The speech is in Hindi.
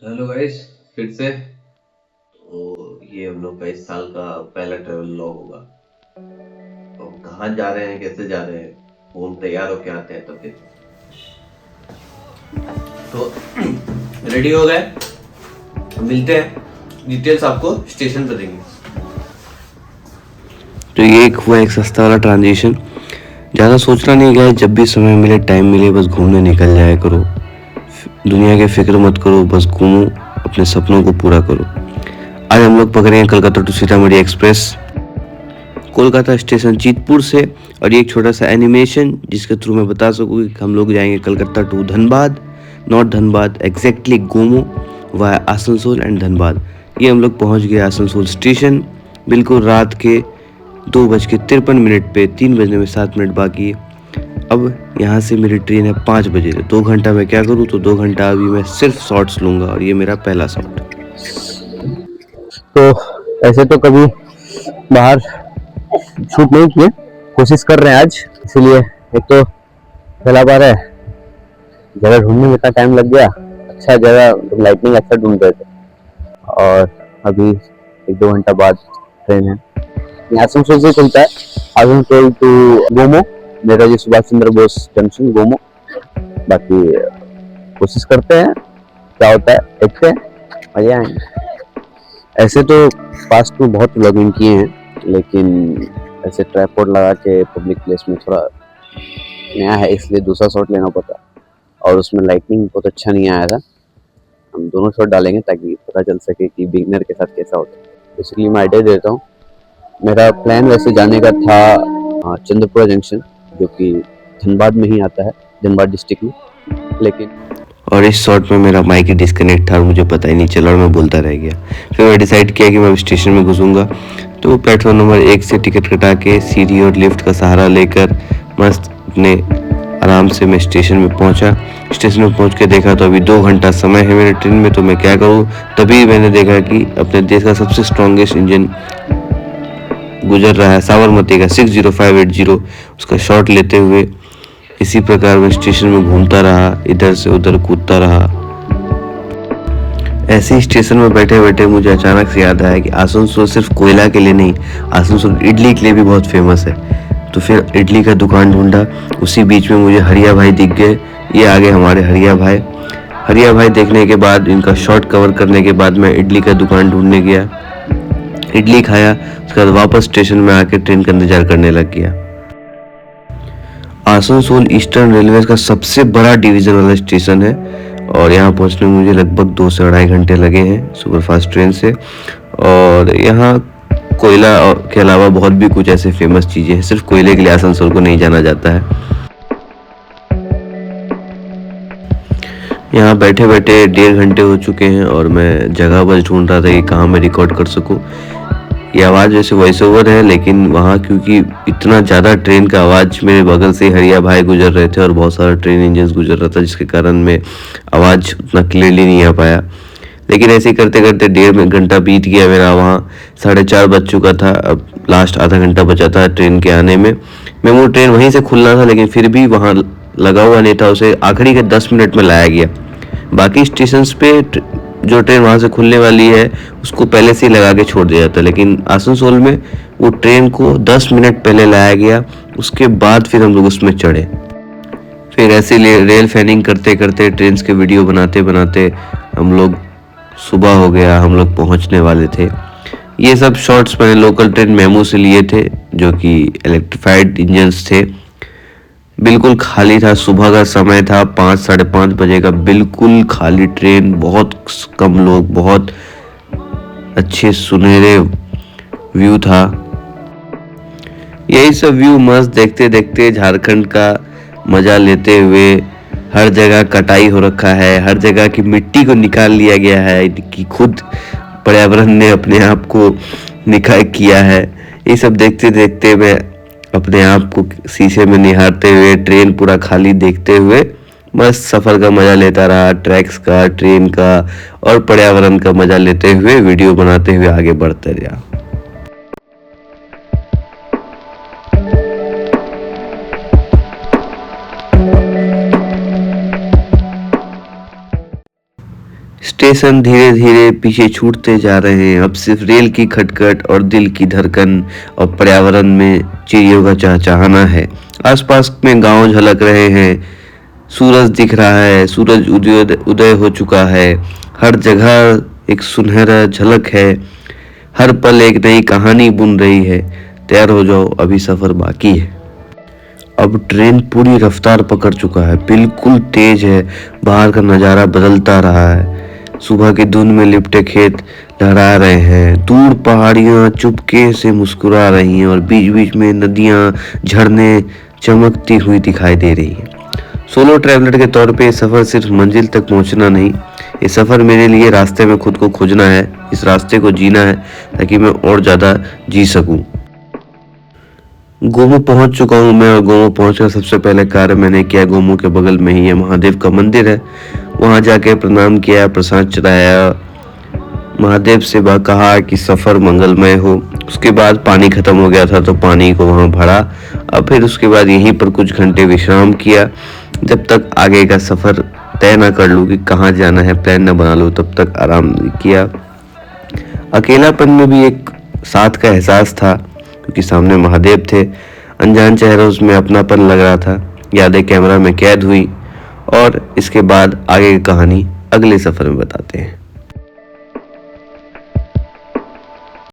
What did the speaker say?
हेलो गाइस, फिर से तो ये हम लोग का इस साल का पहला ट्रेवल व्लॉग होगा। तो कहाँ जा रहे हैं, कैसे जा रहे हैं, वो हम तैयार होके आते हैं। तो फिर तो रेडी हो गए, मिलते हैं। डिटेल्स आपको स्टेशन पे देंगे। तो ये एक हुआ एक सस्ता वाला ट्रांजिशन। ज़्यादा सोचना नहीं गया, जब भी समय मिले टाइम मिले बस घूमने निकल जाया करो। दुनिया की फिक्र मत करो, बस घूमो, अपने सपनों को पूरा करो। आज हम लोग पकड़े हैं Calcutta to Sitamarhi express, Kolkata station Jeetpur से। और ये एक छोटा सा एनिमेशन जिसके थ्रू मैं बता सकूँ कि हम लोग जाएंगे Calcutta to Dhanbad, not Dhanbad, exactly Gomoh via Asansol and Dhanbad. ये हम लोग पहुंच गए आसनसोल स्टेशन बिल्कुल रात के 2:53 पे। 3 बजने में 7 मिनट बाकी है। अब यहाँ से मेरी ट्रेन है 5 बजे। 2 घंटा मैं क्या करूँ, तो 2 घंटा अभी मैं सिर्फ शॉर्ट्स लूँगा और ये मेरा पहला शॉट। तो ऐसे तो कभी बाहर शूट नहीं किए, कोशिश कर रहे हैं आज। इसीलिए एक तो पहला बार है, जगह ढूंढने में इतना टाइम लग गया। अच्छा जगह, लाइटनिंग अच्छा ढूंढ रहे थे। और अभी 1-2 घंटा बाद ट्रेन है, यहाँ आसनसोल से चलता है आसनसोल टू गोमो, नेताजी सुभाष चंद्र बोस जंक्शन गोमो। बाकी कोशिश करते हैं, क्या होता है देखते हैं, मजा आएंगे। ऐसे तो पास्ट में बहुत व्लॉगिंग किए हैं, लेकिन ऐसे ट्राइपॉड लगा के पब्लिक प्लेस में थोड़ा नया है, इसलिए दूसरा शॉट लेना पड़ा। और उसमें लाइटनिंग बहुत अच्छा नहीं आया था। हम दोनों शॉट डालेंगे ताकि पता चल सके कि बिगनर के साथ कैसा होता है। इसलिए मैं आइडिया देता हूँ। मेरा प्लान वैसे जाने का था चंद्रपुरा जंक्शन, जो कि धनबाद में ही आता है, धनबाद डिस्ट्रिक्ट में। लेकिन और इस शॉट में मेरा माइक ही डिस्कनेक्ट था और मुझे पता ही नहीं चला और मैं बोलता रह गया। फिर मैं डिसाइड किया कि मैं स्टेशन में घुसूंगा। तो प्लेटफॉर्म नंबर 1 से टिकट कटा के सीढ़ी और लिफ्ट का सहारा लेकर मस्त अपने आराम से मैं स्टेशन में पहुंचा। स्टेशन में पहुंच के देखा तो अभी 2 घंटा समय है मेरे ट्रेन में, तो मैं क्या करूं। तभी मैंने देखा कि अपने देश का सबसे स्ट्रॉन्गेस्ट इंजन गुजर रहा है साबरमती का 60580। उसका शॉट लेते हुए इसी प्रकार मैं स्टेशन में घूमता रहा, इधर से उधर कूदता रहा। ऐसे ही स्टेशन में बैठे बैठे मुझे अचानक से याद आया कि आसनसोल सिर्फ कोयला के लिए नहीं, आसनसोल इडली के लिए भी बहुत फेमस है। तो फिर इडली का दुकान ढूंढा। उसी बीच में मुझे हरिया भाई दिख गए। ये आगे हमारे हरिया भाई। हरिया भाई देखने के बाद, इनका शॉट कवर करने के बाद मैं इडली का दुकान ढूंढने गया, इडली खाया। उसके बाद वापस स्टेशन में आके ट्रेन का इंतजार करने लग गया। आसनसोल ईस्टर्न रेलवे का सबसे बड़ा डिवीजन वाला स्टेशन है और यहाँ पहुँचने में मुझे लगभग 2 से 2.5 घंटे लगे हैं सुपरफास्ट ट्रेन से। और यहाँ कोयला के अलावा बहुत भी कुछ ऐसे फेमस चीज़ें हैं, सिर्फ कोयले के लिए आसनसोल को नहीं जाना जाता है। यहाँ बैठे बैठे 1.5 घंटे हो चुके हैं और मैं जगह बस ढूंढ रहा था कि कहाँ मैं रिकॉर्ड कर सकूँ। ये आवाज़ वैसे वॉइस ओवर है, लेकिन वहाँ क्योंकि इतना ज़्यादा ट्रेन का आवाज़, मेरे बगल से हरिया भाई गुजर रहे थे और बहुत सारा ट्रेन इंजन गुजर रहा था, जिसके कारण मैं आवाज़ उतना क्लियरली नहीं आ पाया। लेकिन ऐसे ही करते करते 1.5 घंटा बीत गया मेरा। वहाँ 4:30 बज चुका था। अब लास्ट आधा घंटा बचा था ट्रेन के आने में। मेमो ट्रेन वहीं से खुलना था, लेकिन फिर भी वहाँ लगा हुआ नहीं था, उसे आखिरी के 10 मिनट में लाया गया। बाकी स्टेशन पे जो ट्रेन वहाँ से खुलने वाली है उसको पहले से ही लगा के छोड़ दिया जाता है, लेकिन आसनसोल में वो ट्रेन को 10 मिनट पहले लाया गया। उसके बाद फिर हम लोग उसमें चढ़े। फिर ऐसे रेल फैनिंग करते करते, ट्रेन के वीडियो बनाते बनाते हम लोग, सुबह हो गया, हम लोग पहुँचने वाले थे। ये सब शॉट्स मैंने लोकल ट्रेन मेमो से लिए थे, जो कि इलेक्ट्रिफाइड इंजन्स थे। बिल्कुल खाली था, सुबह का समय था, 5 साढ़े 5 बजे का, बिल्कुल खाली ट्रेन, बहुत कम लोग, बहुत अच्छे सुनहरे व्यू था। यही सब व्यू मस्त देखते देखते, झारखंड का मजा लेते हुए, हर जगह कटाई हो रखा है, हर जगह की मिट्टी को निकाल लिया गया है कि खुद पर्यावरण ने अपने आप को निखार किया है। ये सब देखते देखते मैं अपने आप को शीशे में निहारते हुए, ट्रेन पूरा खाली देखते हुए बस सफ़र का मज़ा लेता रहा, ट्रैक्स का, ट्रेन का और पर्यावरण का मज़ा लेते हुए, वीडियो बनाते हुए आगे बढ़ते रहा। स्टेशन धीरे धीरे पीछे छूटते जा रहे हैं। अब सिर्फ रेल की खटखट और दिल की धड़कन और पर्यावरण में चिड़ियों का चहचहाना है। आसपास में गांव झलक रहे हैं, सूरज दिख रहा है, सूरज उदय हो चुका है। हर जगह एक सुनहरा झलक है, हर पल एक नई कहानी बुन रही है। तैयार हो जाओ, अभी सफर बाकी है। अब ट्रेन पूरी रफ्तार पकड़ चुका है, बिल्कुल तेज है। बाहर का नज़ारा बदलता रहा है। सुबह की धुंध में लिपटे खेत लहरा रहे हैं, दूर पहाड़ियां चुपके से मुस्कुरा रही हैं और बीच बीच में नदियां झरने चमकती हुई दिखाई दे रही हैं। सोलो ट्रैवलर के तौर पे ये सफ़र सिर्फ मंजिल तक पहुंचना नहीं, ये सफ़र मेरे लिए रास्ते में खुद को खोजना है, इस रास्ते को जीना है ताकि मैं और ज़्यादा जी सकूं। गोमू पहुंच चुका हूं मैं, और गोमू पहुंचकर सबसे पहले कार्य मैंने किया, गोमू के बगल में ही है महादेव का मंदिर है, वहां जाके प्रणाम किया, प्रसाद चढ़ाया, महादेव से कहा कि सफ़र मंगलमय हो। उसके बाद पानी ख़त्म हो गया था तो पानी को वहां भरा। अब फिर उसके बाद यहीं पर कुछ घंटे विश्राम किया, जब तक आगे का सफ़र तय ना कर लूँ कि कहाँ जाना है, प्लान ना बना लूँ, तब तक आराम किया। अकेलापन में भी एक साथ का एहसास था क्योंकि सामने महादेव थे। अनजान चेहरों में अपनापन लग रहा था। यादें कैमरा में कैद हुई और इसके बाद आगे की कहानी अगले सफ़र में बताते हैं।